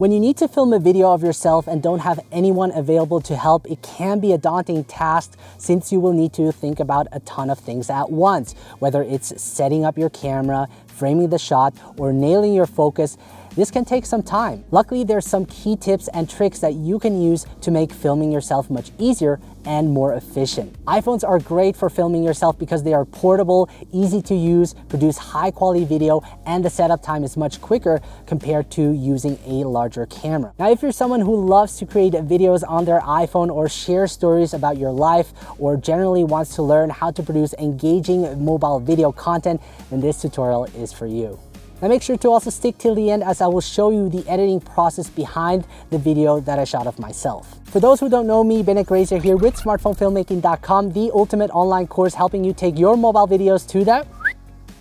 When you need to film a video of yourself and don't have anyone available to help, it can be a daunting task since you will need to think about a ton of things at once, whether it's setting up your camera, framing the shot, or nailing your focus. This can take some time. Luckily, there's some key tips and tricks that you can use to make filming yourself much easier and more efficient. iPhones are great for filming yourself because they are portable, easy to use, produce high quality video, and the setup time is much quicker compared to using a larger camera. Now, if you're someone who loves to create videos on their iPhone or share stories about your life, or generally wants to learn how to produce engaging mobile video content, then this tutorial is for you. Now make sure to also stick till the end, as I will show you the editing process behind the video that I shot of myself. For those who don't know me, Bennett Grazer here with smartphonefilmmaking.com, the ultimate online course helping you take your mobile videos to the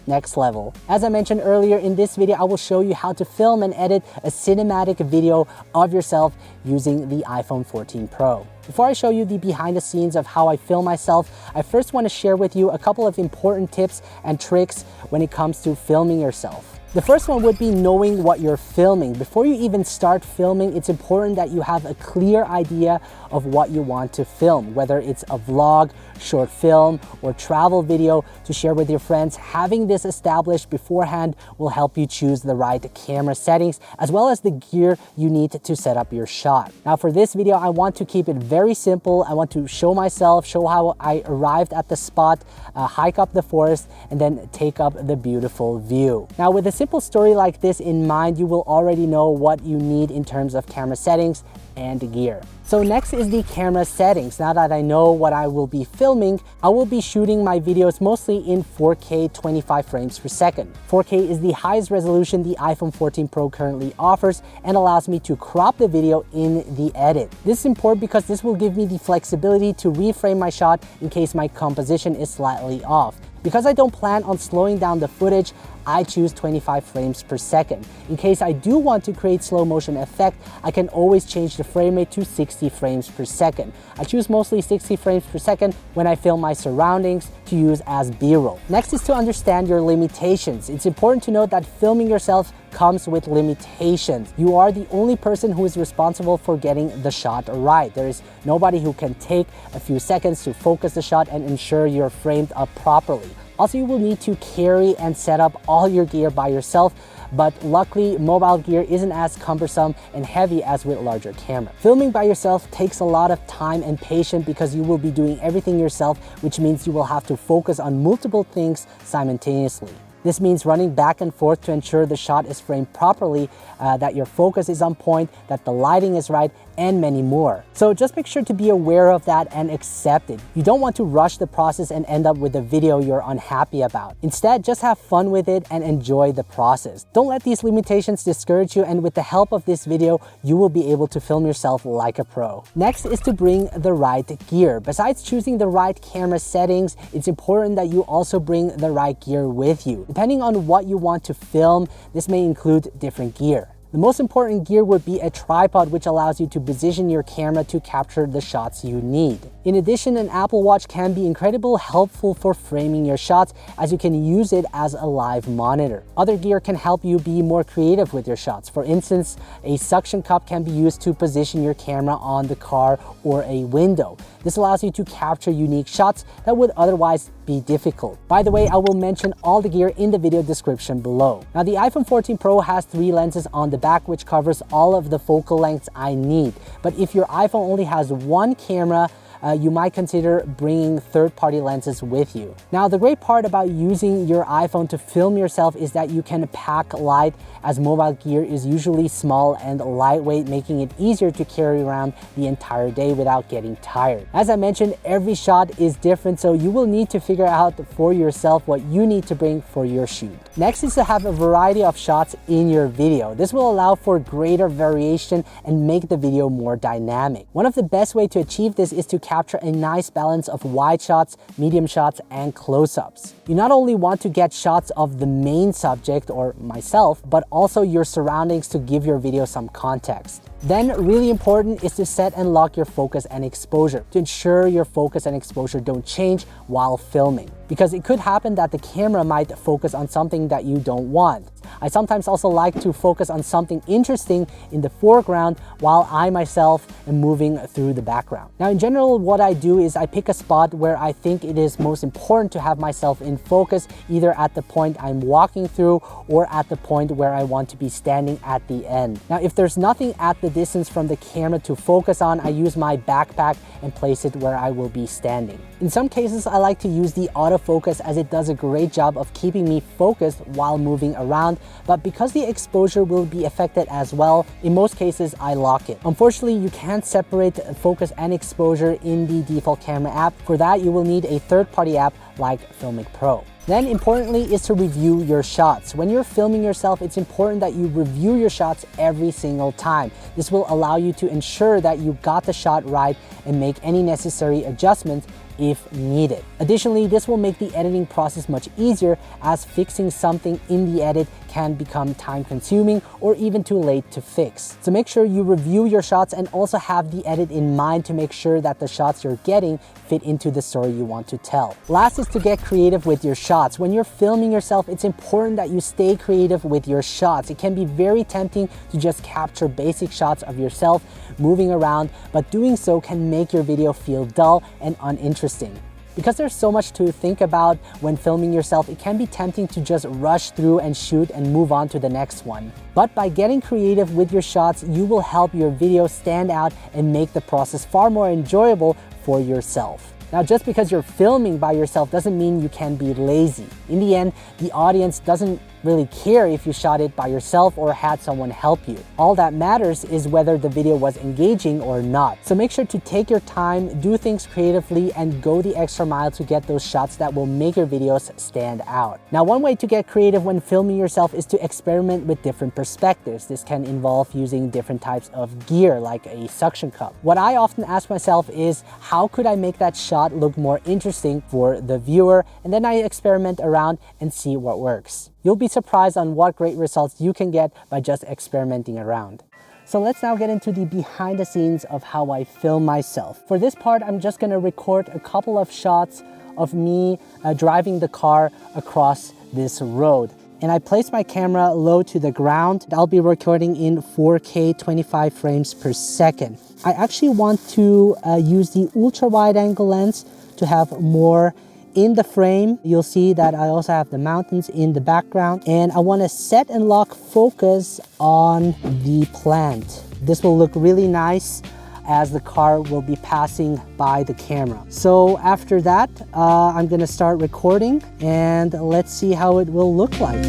next level. As I mentioned earlier, in this video, I will show you how to film and edit a cinematic video of yourself using the iPhone 14 Pro. Before I show you the behind the scenes of how I film myself, I first want to share with you a couple of important tips and tricks when it comes to filming yourself. The first one would be knowing what you're filming. Before you even start filming, it's important that you have a clear idea of what you want to film, whether it's a vlog, short film, or travel video to share with your friends. Having this established beforehand will help you choose the right camera settings, as well as the gear you need to set up your shot. Now for this video, I want to keep it very simple. I want to show myself, show how I arrived at the spot, hike up the forest, and then take up the beautiful view. Now with a simple story like this in mind, you will already know what you need in terms of camera settings and gear. So next is the camera settings. Now that I know what I will be filming, I will be shooting my videos mostly in 4K 25 frames per second. 4K is the highest resolution the iPhone 14 Pro currently offers and allows me to crop the video in the edit. This is important because this will give me the flexibility to reframe my shot in case my composition is slightly off. Because I don't plan on slowing down the footage, I choose 25 frames per second. In case I do want to create slow motion effect, I can always change the frame rate to 60 frames per second. I choose mostly 60 frames per second when I film my surroundings to use as B-roll. Next is to understand your limitations. It's important to note that filming yourself comes with limitations. You are the only person who is responsible for getting the shot right. There is nobody who can take a few seconds to focus the shot and ensure you're framed up properly. Also, you will need to carry and set up all your gear by yourself, but luckily mobile gear isn't as cumbersome and heavy as with larger camera. Filming by yourself takes a lot of time and patience because you will be doing everything yourself, which means you will have to focus on multiple things simultaneously. This means running back and forth to ensure the shot is framed properly, that your focus is on point, that the lighting is right, and many more. So just make sure to be aware of that and accept it. You don't want to rush the process and end up with a video you're unhappy about. Instead, just have fun with it and enjoy the process. Don't let these limitations discourage you, and with the help of this video, you will be able to film yourself like a pro. Next is to bring the right gear. Besides choosing the right camera settings, it's important that you also bring the right gear with you. Depending on what you want to film, this may include different gear. The most important gear would be a tripod, which allows you to position your camera to capture the shots you need. In addition, an Apple Watch can be incredibly helpful for framing your shots, as you can use it as a live monitor. Other gear can help you be more creative with your shots. For instance, a suction cup can be used to position your camera on the car or a window. This allows you to capture unique shots that would otherwise be difficult. By the way, I will mention all the gear in the video description below. Now, the iPhone 14 Pro has 3 lenses on the back, which covers all of the focal lengths I need. But if your iPhone only has one camera, you might consider bringing third-party lenses with you. Now, the great part about using your iPhone to film yourself is that you can pack light, as mobile gear is usually small and lightweight, making it easier to carry around the entire day without getting tired. As I mentioned, every shot is different, so you will need to figure out for yourself what you need to bring for your shoot. Next is to have a variety of shots in your video. This will allow for greater variation and make the video more dynamic. One of the best ways to achieve this is to capture a nice balance of wide shots, medium shots, and close-ups. You not only want to get shots of the main subject, or myself, but also your surroundings to give your video some context. Then, really important is to set and lock your focus and exposure to ensure your focus and exposure don't change while filming, because it could happen that the camera might focus on something that you don't want. I sometimes also like to focus on something interesting in the foreground while I myself am moving through the background. Now, in general, what I do is I pick a spot where I think it is most important to have myself in focus, either at the point I'm walking through or at the point where I want to be standing at the end. Now, if there's nothing at the distance from the camera to focus on, I use my backpack and place it where I will be standing. In some cases, I like to use the autofocus as it does a great job of keeping me focused while moving around, but because the exposure will be affected as well, in most cases I lock it. Unfortunately, you can't separate focus and exposure in the default camera app. For that, you will need a third-party app like Filmic Pro. Then importantly is to review your shots. When you're filming yourself, it's important that you review your shots every single time. This will allow you to ensure that you got the shot right and make any necessary adjustments if needed. Additionally, this will make the editing process much easier, as fixing something in the edit can become time consuming or even too late to fix. So make sure you review your shots and also have the edit in mind to make sure that the shots you're getting fit into the story you want to tell. Last is to get creative with your shots. When you're filming yourself, it's important that you stay creative with your shots. It can be very tempting to just capture basic shots of yourself moving around, but doing so can make your video feel dull and uninteresting. Because there's so much to think about when filming yourself, it can be tempting to just rush through and shoot and move on to the next one. But by getting creative with your shots, you will help your video stand out and make the process far more enjoyable for yourself. Now, just because you're filming by yourself doesn't mean you can be lazy. In the end, the audience doesn't really care if you shot it by yourself or had someone help you. All that matters is whether the video was engaging or not. So make sure to take your time, do things creatively, and go the extra mile to get those shots that will make your videos stand out. Now, one way to get creative when filming yourself is to experiment with different perspectives. This can involve using different types of gear, like a suction cup. What I often ask myself is, how could I make that shot look more interesting for the viewer? And then I experiment around and see what works. You'll be surprised on what great results you can get by just experimenting around. So let's now get into the behind the scenes of how I film myself. For this part, I'm just gonna record a couple of shots of me driving the car across this road. And I place my camera low to the ground. I'll be recording in 4K 25 frames per second. I actually want to use the ultra wide angle lens to have more in the frame. You'll see that I also have the mountains in the background, and I want to set and lock focus on the plant. This will look really nice as the car will be passing by the camera. So after that, I'm gonna start recording, and let's see how it will look like.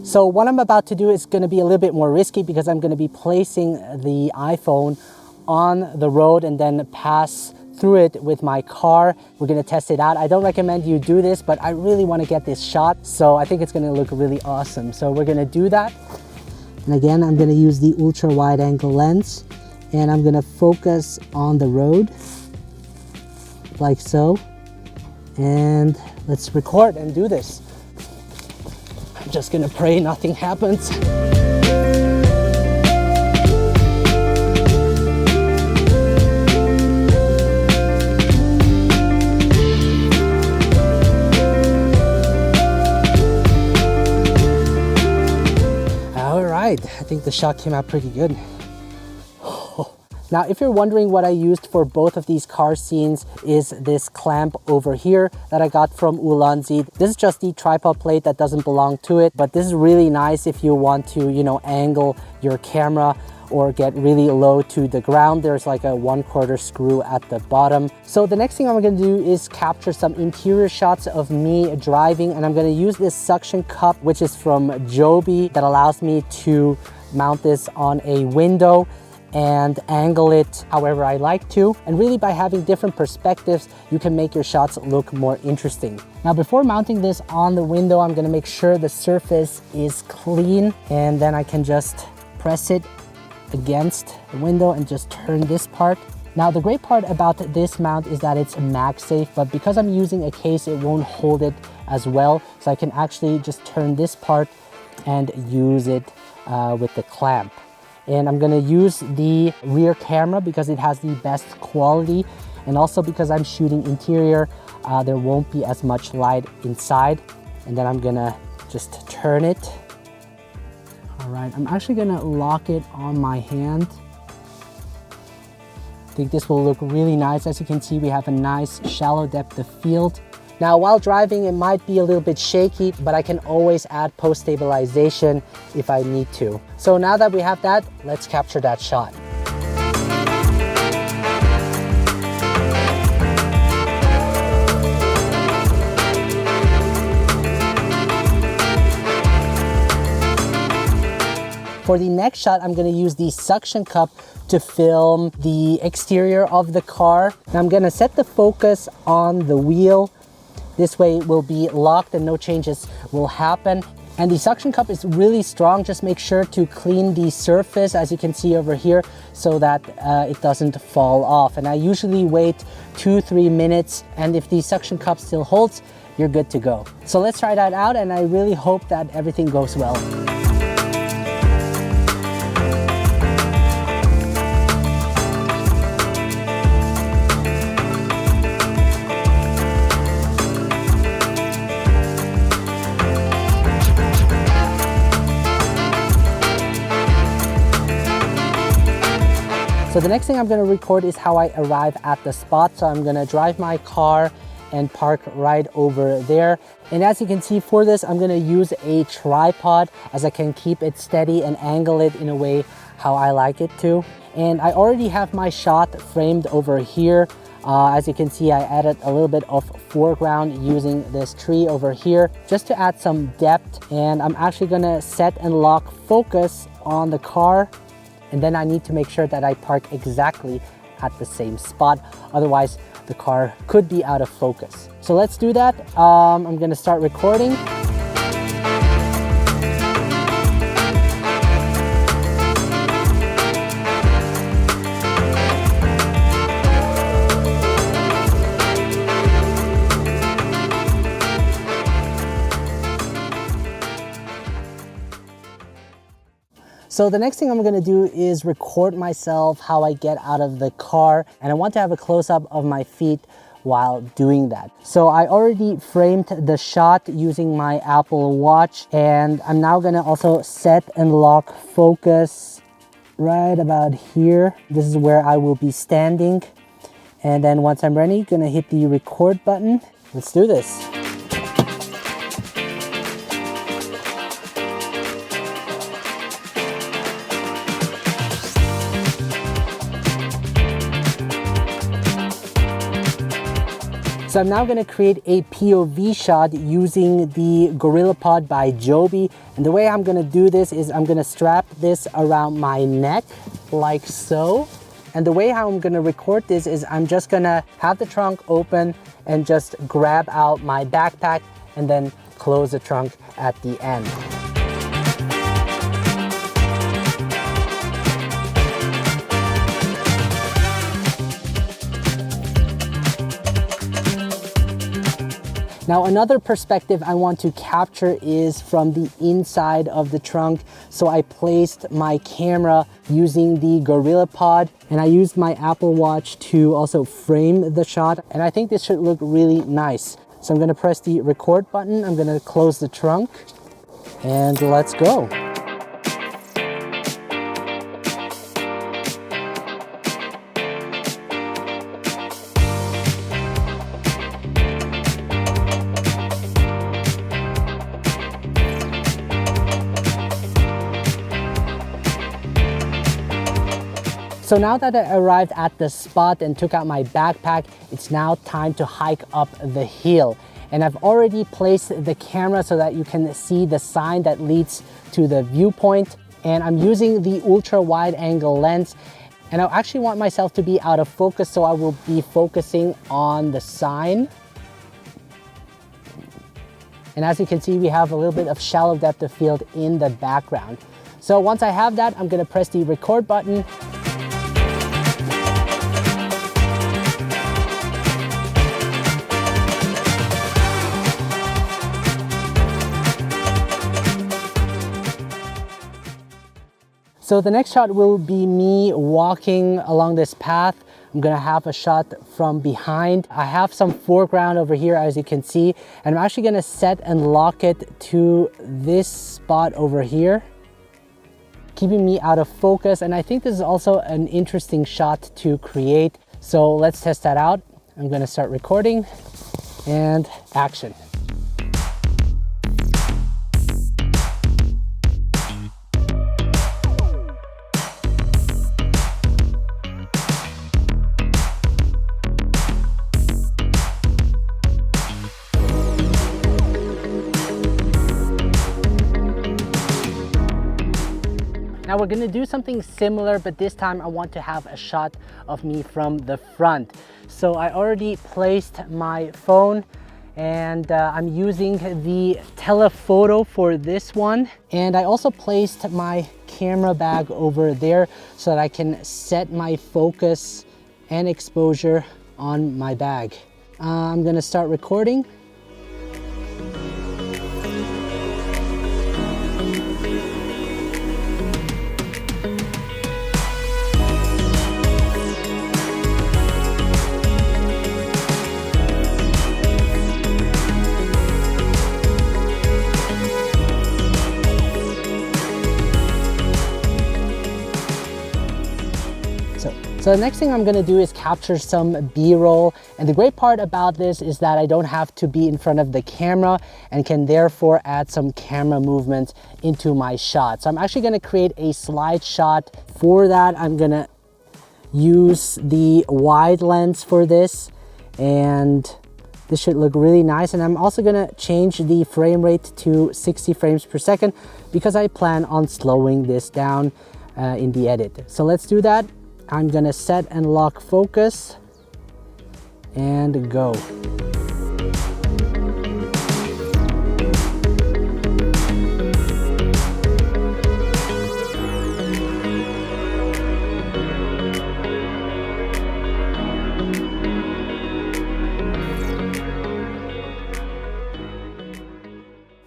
So what I'm about to do is going to be a little bit more risky, because I'm going to be placing the iPhone on the road and then pass through it with my car. We're going to test it out. I don't recommend you do this, but I really want to get this shot, so I think it's going to look really awesome. So we're going to do that. And again, I'm going to use the ultra wide angle lens, and I'm going to focus on the road like so. And let's record and do this. I'm just gonna pray nothing happens. All right, I think the shot came out pretty good. Now, if you're wondering what I used for both of these car scenes, is this clamp over here that I got from Ulanzi. This is just the tripod plate that doesn't belong to it, but this is really nice if you want to, angle your camera or get really low to the ground. There's like a 1/4 screw at the bottom. So the next thing I'm gonna do is capture some interior shots of me driving, and I'm gonna use this suction cup, which is from Joby, that allows me to mount this on a window and angle it however I like to. And really, by having different perspectives, you can make your shots look more interesting. Now, before mounting this on the window, I'm gonna make sure the surface is clean, and then I can just press it against the window and just turn this part. Now, the great part about this mount is that it's MagSafe, but because I'm using a case, it won't hold it as well. So I can actually just turn this part and use it with the clamp. And I'm gonna use the rear camera because it has the best quality, and also because I'm shooting interior, there won't be as much light inside. And then I'm gonna just turn it. All right, I'm actually gonna lock it on my hand. I think this will look really nice. As you can see, we have a nice shallow depth of field. Now, while driving, it might be a little bit shaky, but I can always add post stabilization if I need to. So now that we have that, let's capture that shot. For the next shot, I'm gonna use the suction cup to film the exterior of the car. And I'm gonna set the focus on the wheel. This way it will be locked and no changes will happen. And the suction cup is really strong. Just make sure to clean the surface, as you can see over here, so that it doesn't fall off. And I usually wait 2-3 minutes. And if the suction cup still holds, you're good to go. So let's try that out. And I really hope that everything goes well. So the next thing I'm gonna record is how I arrive at the spot. So I'm gonna drive my car and park right over there. And as you can see, for this, I'm gonna use a tripod, as I can keep it steady and angle it in a way how I like it to. And I already have my shot framed over here. As you can see, I added a little bit of foreground using this tree over here, just to add some depth. And I'm actually gonna set and lock focus on the car. And then I need to make sure that I park exactly at the same spot. Otherwise, the car could be out of focus. So let's do that. I'm gonna start recording. So the next thing I'm gonna do is record myself how I get out of the car, and I want to have a close-up of my feet while doing that. So I already framed the shot using my Apple Watch, and I'm now gonna also set and lock focus right about here. This is where I will be standing. And then once I'm ready, gonna hit the record button. Let's do this. So I'm now gonna create a POV shot using the GorillaPod by Joby. And the way I'm gonna do this is I'm gonna strap this around my neck like so. And the way how I'm gonna record this is I'm just gonna have the trunk open and just grab out my backpack and then close the trunk at the end. Now another perspective I want to capture is from the inside of the trunk. So I placed my camera using the GorillaPod, and I used my Apple Watch to also frame the shot. And I think this should look really nice. So I'm gonna press the record button, I'm gonna close the trunk, and let's go. So now that I arrived at the spot and took out my backpack, it's now time to hike up the hill. And I've already placed the camera so that you can see the sign that leads to the viewpoint. And I'm using the ultra wide angle lens. And I actually want myself to be out of focus, so I will be focusing on the sign. And as you can see, we have a little bit of shallow depth of field in the background. So once I have that, I'm gonna press the record button. So the next shot will be me walking along this path. I'm gonna have a shot from behind. I have some foreground over here, as you can see, and I'm actually gonna set and lock it to this spot over here, keeping me out of focus. And I think this is also an interesting shot to create. So let's test that out. I'm gonna start recording and action. Now we're gonna do something similar, but this time I want to have a shot of me from the front. So I already placed my phone and I'm using the telephoto for this one. And I also placed my camera bag over there so that I can set my focus and exposure on my bag. I'm gonna start recording. So the next thing I'm gonna do is capture some B-roll. And the great part about this is that I don't have to be in front of the camera and can therefore add some camera movement into my shot. So I'm actually gonna create a slide shot. For that, I'm gonna use the wide lens for this, and this should look really nice. And I'm also gonna change the frame rate to 60 frames per second because I plan on slowing this down in the edit. So let's do that. I'm gonna set and lock focus and go.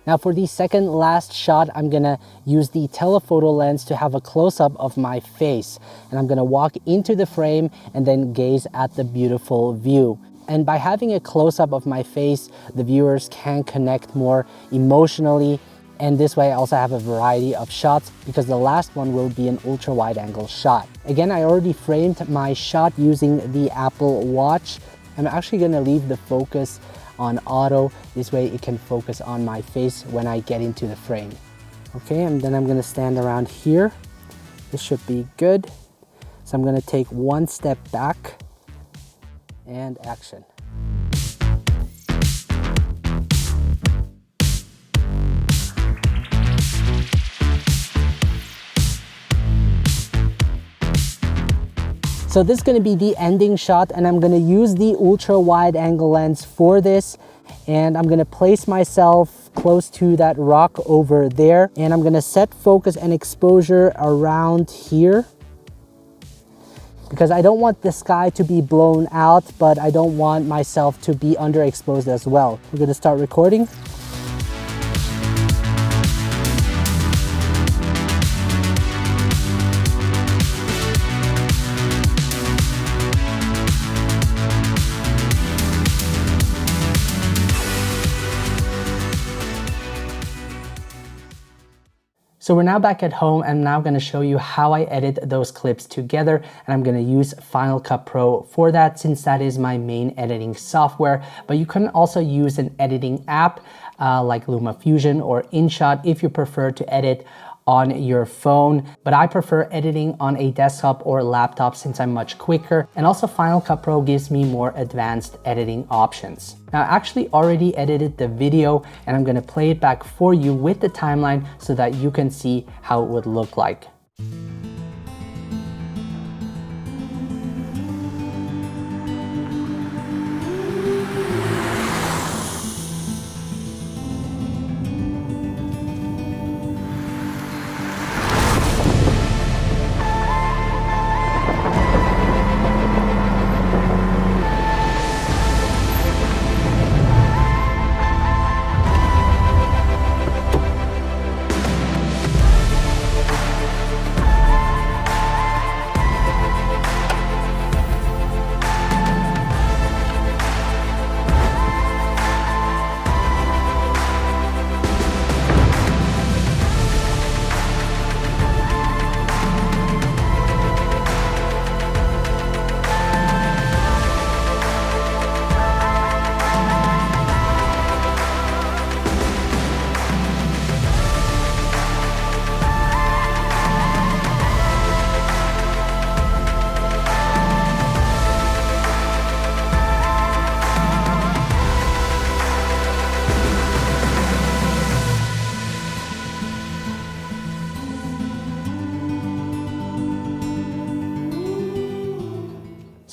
Now for the second last shot, I'm gonna use the telephoto lens to have a close-up of my face. And I'm gonna walk into the frame and then gaze at the beautiful view. And by having a close-up of my face, the viewers can connect more emotionally. And this way I also have a variety of shots because the last one will be an ultra wide angle shot. Again, I already framed my shot using the Apple Watch. I'm actually gonna leave the focus on auto. This way it can focus on my face when I get into the frame. Okay, and then I'm gonna stand around here. This should be good. So I'm gonna take one step back and action. So this is gonna be the ending shot, and I'm gonna use the ultra wide angle lens for this. And I'm gonna place myself close to that rock over there. And I'm gonna set focus and exposure around here because I don't want the sky to be blown out, but I don't want myself to be underexposed as well. We're gonna start recording. So we're now back at home, and I'm now gonna show you how I edit those clips together. And I'm gonna use Final Cut Pro for that, since that is my main editing software. But you can also use an editing app like LumaFusion or InShot if you prefer to edit on your phone, but I prefer editing on a desktop or laptop since I'm much quicker. And also Final Cut Pro gives me more advanced editing options. Now I actually already edited the video, and I'm gonna play it back for you with the timeline so that you can see how it would look like.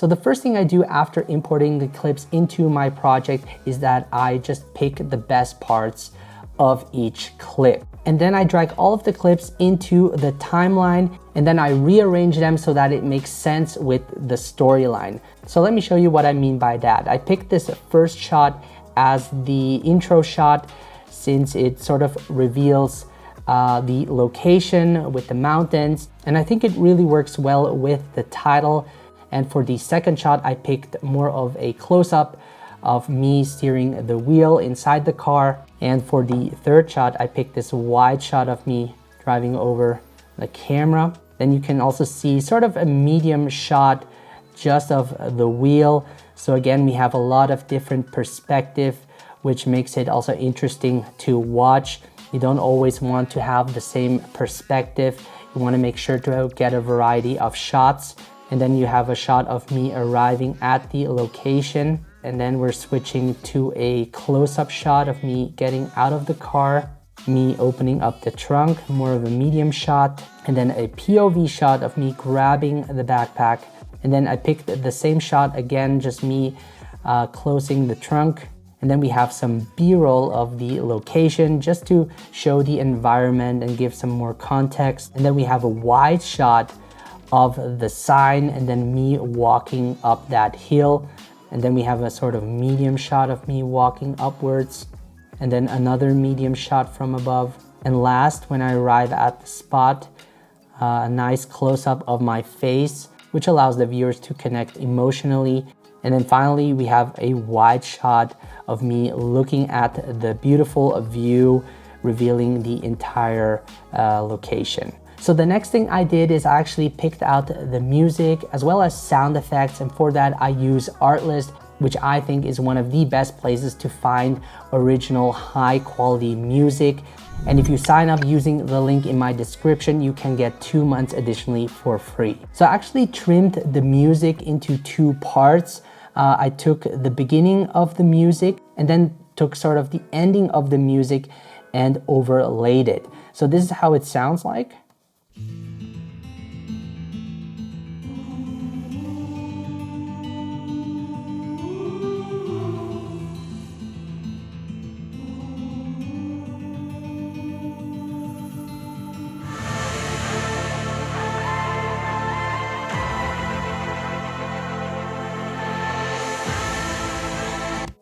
So the first thing I do after importing the clips into my project is that I just pick the best parts of each clip. And then I drag all of the clips into the timeline, and then I rearrange them so that it makes sense with the storyline. So let me show you what I mean by that. I picked this first shot as the intro shot since it sort of reveals the location with the mountains, and I think it really works well with the title. And for the second shot, I picked more of a close-up of me steering the wheel inside the car. And for the third shot, I picked this wide shot of me driving over the camera. Then you can also see sort of a medium shot just of the wheel. So again, we have a lot of different perspective, which makes it also interesting to watch. You don't always want to have the same perspective. You want to make sure to get a variety of shots. And then you have a shot of me arriving at the location. And then we're switching to a close-up shot of me getting out of the car, me opening up the trunk, more of a medium shot, and then a POV shot of me grabbing the backpack. And then I picked the same shot again, just me closing the trunk. And then we have some B-roll of the location just to show the environment and give some more context. And then we have a wide shot of the sign and then me walking up that hill. And then we have a sort of medium shot of me walking upwards, and then another medium shot from above. And last, when I arrive at the spot, a nice close-up of my face, which allows the viewers to connect emotionally. And then finally, we have a wide shot of me looking at the beautiful view, revealing the entire location. So the next thing I did is I actually picked out the music as well as sound effects, and for that I use Artlist, which I think is one of the best places to find original high quality music. And if you sign up using the link in my description, you can get 2 months additionally for free. So I actually trimmed the music into 2 parts. I took the beginning of the music and then took sort of the ending of the music and overlaid it. So this is how it sounds like.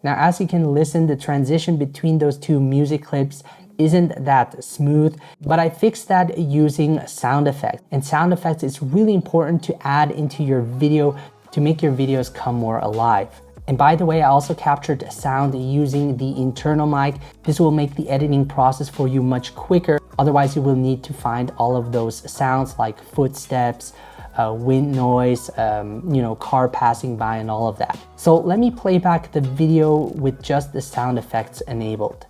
Now, as you can listen, the transition between those 2 music clips isn't that smooth, but I fixed that using sound effects. And sound effects is really important to add into your video to make your videos come more alive. And by the way, I also captured sound using the internal mic. This will make the editing process for you much quicker. Otherwise, you will need to find all of those sounds like footsteps, wind noise, car passing by and all of that. So let me play back the video with just the sound effects enabled.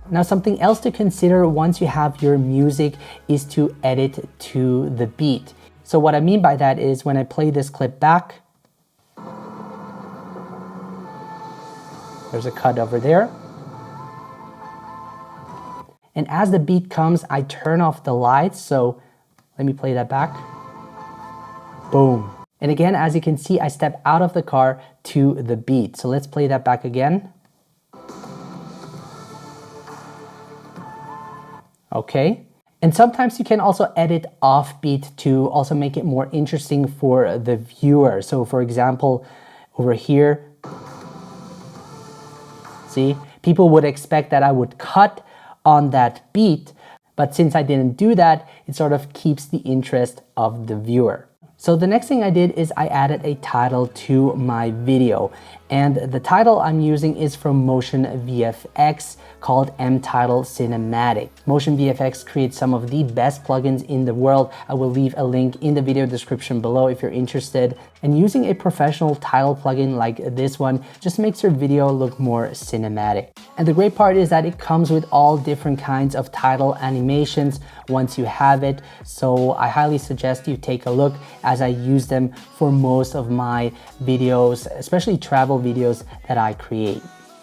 Now, something else to consider once you have your music is to edit to the beat. So what I mean by that is when I play this clip back, there's a cut over there. And as the beat comes, I turn off the lights. So let me play that back. Boom. And again, as you can see, I step out of the car to the beat. So let's play that back again. Okay. And sometimes you can also edit offbeat to also make it more interesting for the viewer. So for example, over here, see, people would expect that I would cut on that beat, but since I didn't do that, it sort of keeps the interest of the viewer. So the next thing I did is I added a title to my video, and the title I'm using is from Motion VFX called M-Title Cinematic. Motion VFX creates some of the best plugins in the world. I will leave a link in the video description below if you're interested. And using a professional title plugin like this one just makes your video look more cinematic. And the great part is that it comes with all different kinds of title animations once you have it. So I highly suggest you take a look, as I use them for most of my videos, especially travel videos that I create.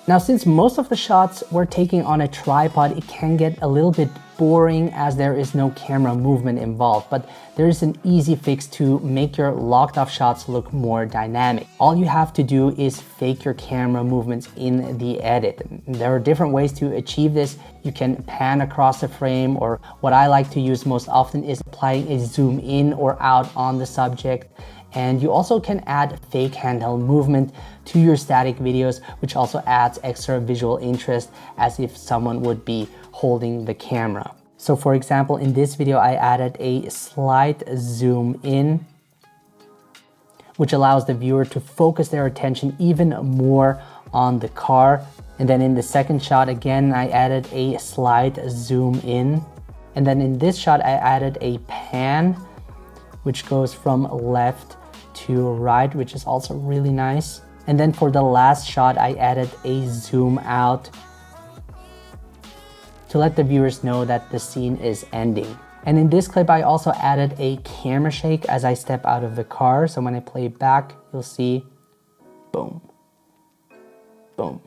Now, since most of the shots we're taking on a tripod, it can get a little bit boring as there is no camera movement involved, but there is an easy fix to make your locked off shots look more dynamic. All you have to do is fake your camera movements in the edit. There are different ways to achieve this. You can pan across the frame, or what I like to use most often is applying a zoom in or out on the subject. And you also can add fake handheld movement to your static videos, which also adds extra visual interest as if someone would be holding the camera. So for example, in this video, I added a slight zoom in, which allows the viewer to focus their attention even more on the car. And then in the second shot, again, I added a slight zoom in. And then in this shot, I added a pan, which goes from left to right, which is also really nice. And then for the last shot, I added a zoom out to let the viewers know that the scene is ending. And in this clip, I also added a camera shake as I step out of the car. So when I play it back, you'll see boom, boom,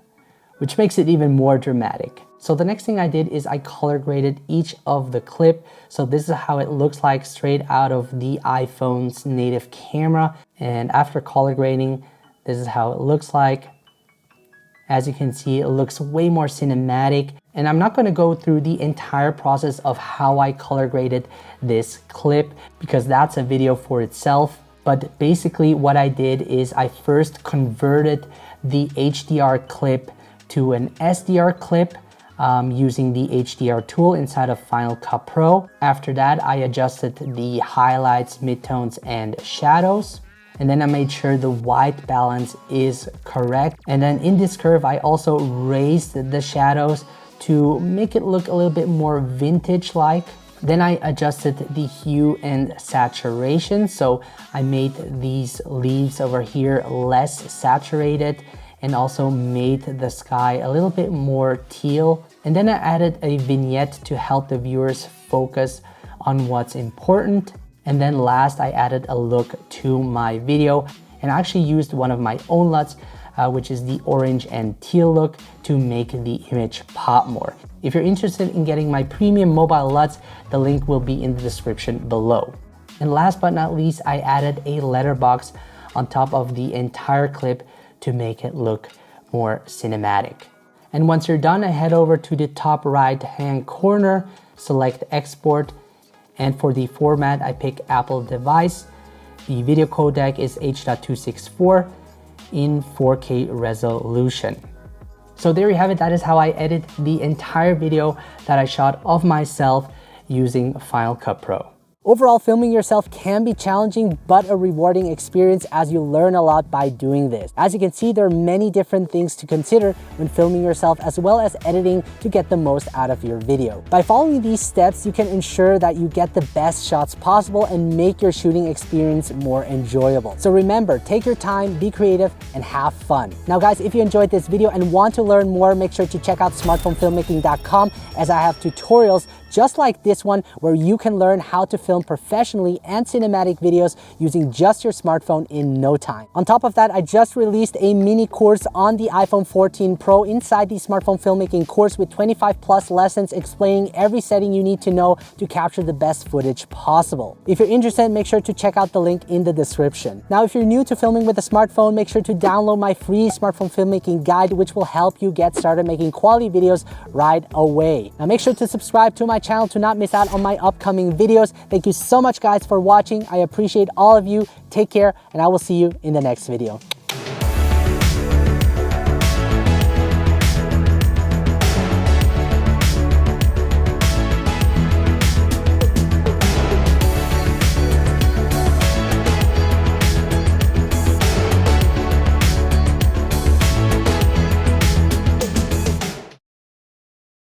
which makes it even more dramatic. So the next thing I did is I color graded each of the clip. So this is how it looks like straight out of the iPhone's native camera. And after color grading, this is how it looks like. As you can see, it looks way more cinematic. And I'm not going to go through the entire process of how I color graded this clip because that's a video for itself. But basically what I did is I first converted the HDR clip to an SDR clip using the HDR tool inside of Final Cut Pro. After that, I adjusted the highlights, midtones, and shadows. And then I made sure the white balance is correct. And then in this curve, I also raised the shadows to make it look a little bit more vintage-like. Then I adjusted the hue and saturation. So I made these leaves over here less saturated and also made the sky a little bit more teal. And then I added a vignette to help the viewers focus on what's important. And then last, I added a look to my video and I actually used one of my own LUTs, which is the orange and teal look, to make the image pop more. If you're interested in getting my premium mobile LUTs, the link will be in the description below. And last but not least, I added a letterbox on top of the entire clip to make it look more cinematic. And once you're done, I head over to the top right hand corner, select export, and for the format, I pick Apple device. The video codec is H.264 in 4K resolution. So there you have it. That is how I edit the entire video that I shot of myself using Final Cut Pro. Overall, filming yourself can be challenging, but a rewarding experience as you learn a lot by doing this. As you can see, there are many different things to consider when filming yourself, as well as editing to get the most out of your video. By following these steps, you can ensure that you get the best shots possible and make your shooting experience more enjoyable. So remember, take your time, be creative, and have fun. Now guys, if you enjoyed this video and want to learn more, make sure to check out smartphonefilmmaking.com as I have tutorials just like this one, where you can learn how to film professionally and cinematic videos using just your smartphone in no time. On top of that, I just released a mini course on the iPhone 14 Pro inside the smartphone filmmaking course with 25 plus lessons explaining every setting you need to know to capture the best footage possible. If you're interested, make sure to check out the link in the description. Now, if you're new to filming with a smartphone, make sure to download my free smartphone filmmaking guide, which will help you get started making quality videos right away. Now, make sure to subscribe to my channel to not miss out on my upcoming videos. Thank you so much, guys, for watching. I appreciate all of you. Take care, and I will see you in the next video.